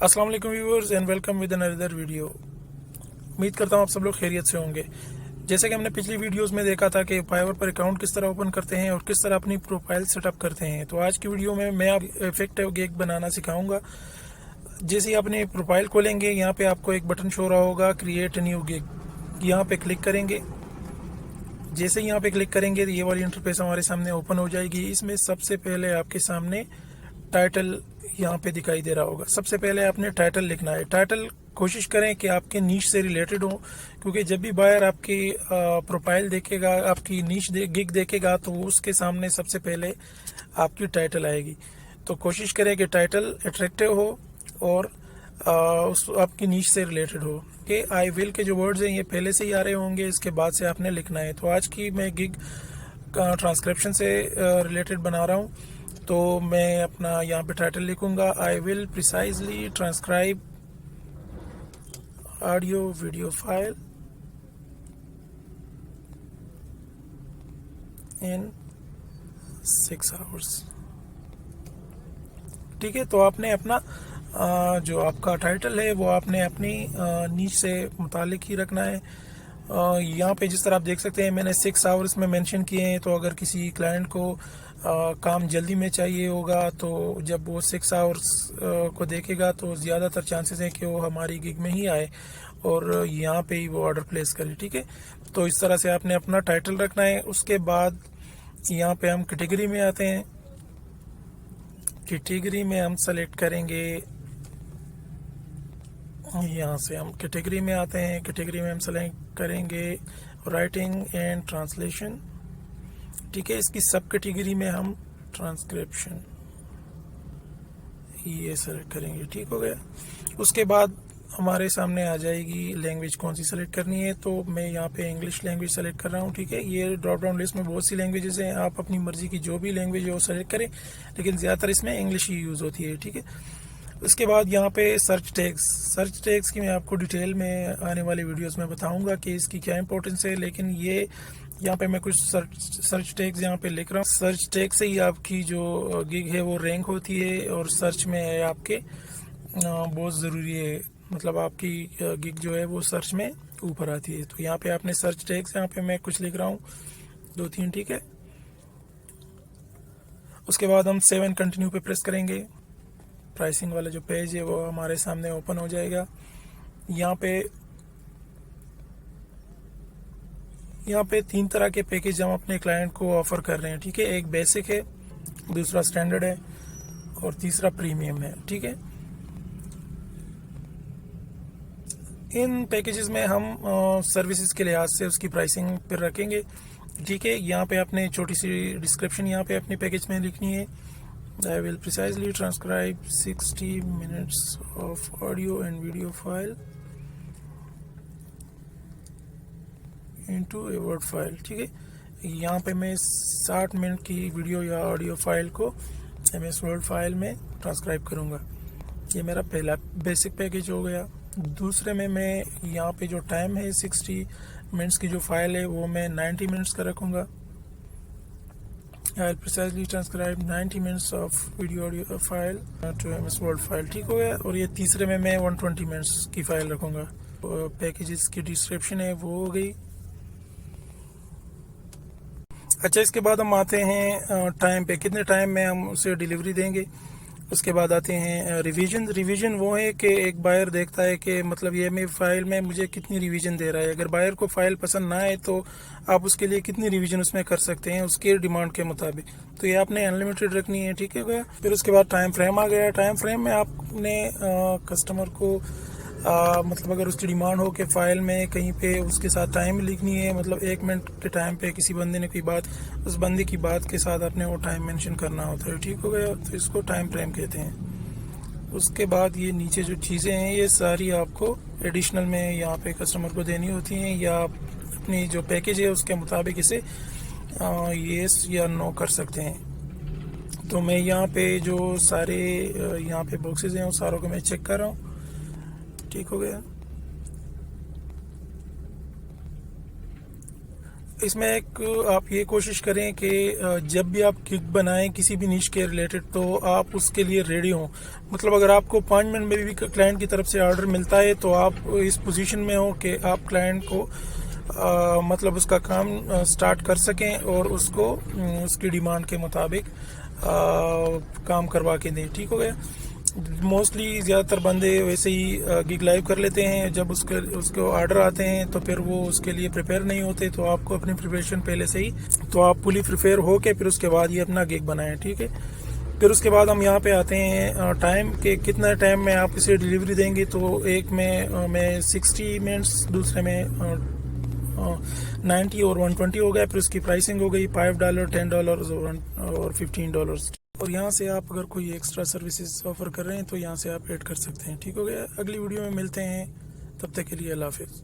अस्सलाम वालेकुम viewers and welcome with another video. उम्मीद करता हूँ आप सब लोग खैरियत से होंगे। जैसे कि हमने पिछली वीडियोस में देखा था कि फाइवर पर अकाउंट किस तरह ओपन करते हैं और किस तरह अपनी प्रोफाइल सेटअप करते हैं, तो आज की वीडियो में मैं आप इफेक्टिव गिग बनाना सिखाऊंगा। जैसे ही अपनी प्रोफाइल खोलेंगे, यहाँ पे आपको एक बटन शो रहा होगा क्रिएट न्यू गिग, यहाँ पे क्लिक करेंगे। जैसे ही यहाँ पे क्लिक करेंगे तो ये वाली इंटरफेस हमारे सामने ओपन हो जाएगी। इसमें सबसे पहले आपके सामने टाइटल यहाँ पे दिखाई दे रहा होगा। सबसे पहले आपने टाइटल लिखना है। टाइटल कोशिश करें कि आपके नीश से रिलेटेड हो, क्योंकि जब भी बायर आपकी प्रोफाइल देखेगा, आपकी गिग देखेगा, तो उसके सामने सबसे पहले आपकी टाइटल आएगी। तो कोशिश करें कि टाइटल अट्रैक्टिव हो और उस आपकी नीश से रिलेटेड हो। कि आई विल के जो वर्ड्स हैं ये पहले से ही आ रहे होंगे, इसके बाद से आपने लिखना है। तो आज की मैं गिग ट्रांसक्रिप्शन से रिलेटेड बना रहा हूँ, तो मैं अपना यहाँ पे टाइटल लिखूंगा, I will precisely transcribe audio video file in 6 hours. ठीक है, तो आपने अपना जो आपका टाइटल है वो आपने अपनी नीच से मुतालिक ही रखना है। यहाँ पे जिस तरह आप देख सकते हैं मैंने 6 आवर्स में मेंशन किए हैं। तो अगर किसी क्लाइंट को काम जल्दी में चाहिए होगा, तो जब वो 6 आवर्स को देखेगा तो ज़्यादातर चांसेस हैं कि वो हमारी गिग में ही आए और यहाँ पे ही वो ऑर्डर प्लेस करे। ठीक है, तो इस तरह से आपने अपना टाइटल रखना है। उसके बाद यहाँ पे हम कैटेगरी में आते हैं। कैटेगरी में हम सेलेक्ट करेंगे, यहाँ से हम कैटेगरी में आते हैं। कैटेगरी में हम सेलेक्ट करेंगे राइटिंग एंड ट्रांसलेशन। ठीक है, इसकी सब कैटेगरी में हम ट्रांसक्रिप्शन ये सेलेक्ट करेंगे। ठीक हो गया। उसके बाद हमारे सामने आ जाएगी लैंग्वेज कौन सी सेलेक्ट करनी है। तो मैं यहाँ पे इंग्लिश लैंग्वेज सेलेक्ट कर रहा हूँ। ठीक है, ये ड्रॉप डाउन लिस्ट में बहुत सी लैंग्वेजेस हैं, आप अपनी मर्जी की जो भी लैंग्वेज है वो सेलेक्ट करें, लेकिन ज़्यादातर इसमें इंग्लिश ही यूज़ होती है। ठीक है, उसके बाद यहाँ पे सर्च टैग्स की मैं आपको डिटेल में आने वाली वीडियोस में बताऊंगा कि इसकी क्या इंपॉर्टेंस है, लेकिन ये यहाँ पे मैं कुछ सर्च टैग्स यहाँ पे लिख रहा हूँ। सर्च टैग से ही आपकी जो गिग है वो रैंक होती है और सर्च में आपके बहुत ज़रूरी है, मतलब आपकी गिग जो है वो सर्च में ऊपर आती है। तो यहाँ पे आपने सर्च टैग्स, यहाँ पे मैं कुछ लिख रहा हूँ 2-3। ठीक है, उसके बाद हम 7 कंटिन्यू पे प्रेस करेंगे। प्राइसिंग वाला जो पेज है वो हमारे सामने ओपन हो जाएगा। यहाँ पे 3 तरह के पैकेज हम अपने क्लाइंट को ऑफर कर रहे हैं। ठीक है, एक बेसिक है, दूसरा स्टैंडर्ड है और तीसरा प्रीमियम है। ठीक है, इन पैकेजेस में हम सर्विसेज के लिहाज से उसकी प्राइसिंग पर रखेंगे। ठीक है, यहाँ पे आपने छोटी सी डिस्क्रिप्शन यहाँ पे अपने पैकेज में लिखनी है। I will precisely transcribe 60 minutes of audio and video file into a word file। ठीक है, यहाँ पे मैं 60 मिनट की वीडियो या ऑडियो फाइल को MS वर्ड फाइल में ट्रांसक्राइब करूँगा। ये मेरा पहला बेसिक पैकेज हो गया। दूसरे में मैं यहाँ पे जो टाइम है 60 मिनट्स की जो फाइल है वो मैं 90 मिनट्स का रखूँगा। I will precisely transcribe 90 minutes of video audio file to MS Word file। ठीक हो गया। और ये तीसरे में मैं 120 मिनट्स की फाइल रखूँगा। पैकेजेस की डिस्क्रिप्शन है वो हो गई। अच्छा, इसके बाद हम आते हैं टाइम पे, कितने टाइम में हम उसे डिलीवरी देंगे। उसके बाद आते हैं रिवीजन वो है कि एक बायर देखता है कि मतलब ये मेरी फाइल में मुझे कितनी रिवीजन दे रहा है। अगर बायर को फाइल पसंद ना आए तो आप उसके लिए कितनी रिवीजन उसमें कर सकते हैं उसके डिमांड के मुताबिक। तो ये आपने अनलिमिटेड रखनी है। ठीक है गया। फिर उसके बाद टाइम फ्रेम आ गया। टाइम फ्रेम में आपने कस्टमर को मतलब अगर उसकी डिमांड हो कि फ़ाइल में कहीं पे उसके साथ टाइम लिखनी है, मतलब 1 मिनट के टाइम पे किसी बंदे ने कोई बात, उस बंदे की बात के साथ आपने वो टाइम मेंशन करना होता है। ठीक हो गया, तो इसको टाइम फ्रेम कहते हैं। उसके बाद ये नीचे जो चीज़ें हैं ये सारी आपको एडिशनल में यहाँ पे कस्टमर को देनी होती हैं, या अपनी जो पैकेज है उसके मुताबिक इसे येस या नो कर सकते हैं। तो मैं यहाँ पे जो सारे यहाँ पे बॉक्सेस हैं उन सारों को मैं चेक कर रहा हूँ। ठीक हो गया। इसमें एक आप ये कोशिश करें कि जब भी आप गिग बनाएं किसी भी निश के रिलेटेड, तो आप उसके लिए रेडी हों। मतलब अगर आपको 5 मिनट में भी क्लाइंट की तरफ से ऑर्डर मिलता है तो आप इस पोजीशन में हो कि आप क्लाइंट को मतलब उसका काम स्टार्ट कर सकें और उसको उसकी डिमांड के मुताबिक काम करवा के दें। ठीक हो गया। मोस्टली ज़्यादातर बंदे वैसे ही गिग लाइव कर लेते हैं, जब उसको ऑर्डर आते हैं तो फिर वो उसके लिए प्रिपेयर नहीं होते। तो आपको अपनी प्रिपरेशन पहले से ही, तो आप फुली प्रिपेयर हो के फिर उसके बाद ही अपना गिग बनाएं। ठीक है। फिर उसके बाद हम यहाँ पे आते हैं टाइम के, कितना टाइम में आप इसे डिलीवरी देंगे। तो एक में मैं 60 मिनट्स, दूसरे में 90 और 120 हो गया। फिर उसकी प्राइसिंग हो गई $5, $10 और $15। और यहाँ से आप अगर कोई एक्स्ट्रा सर्विसेज ऑफर कर रहे हैं तो यहाँ से आप ऐड कर सकते हैं। ठीक हो गया। अगली वीडियो में मिलते हैं, तब तक के लिए अल्लाह हाफिज़।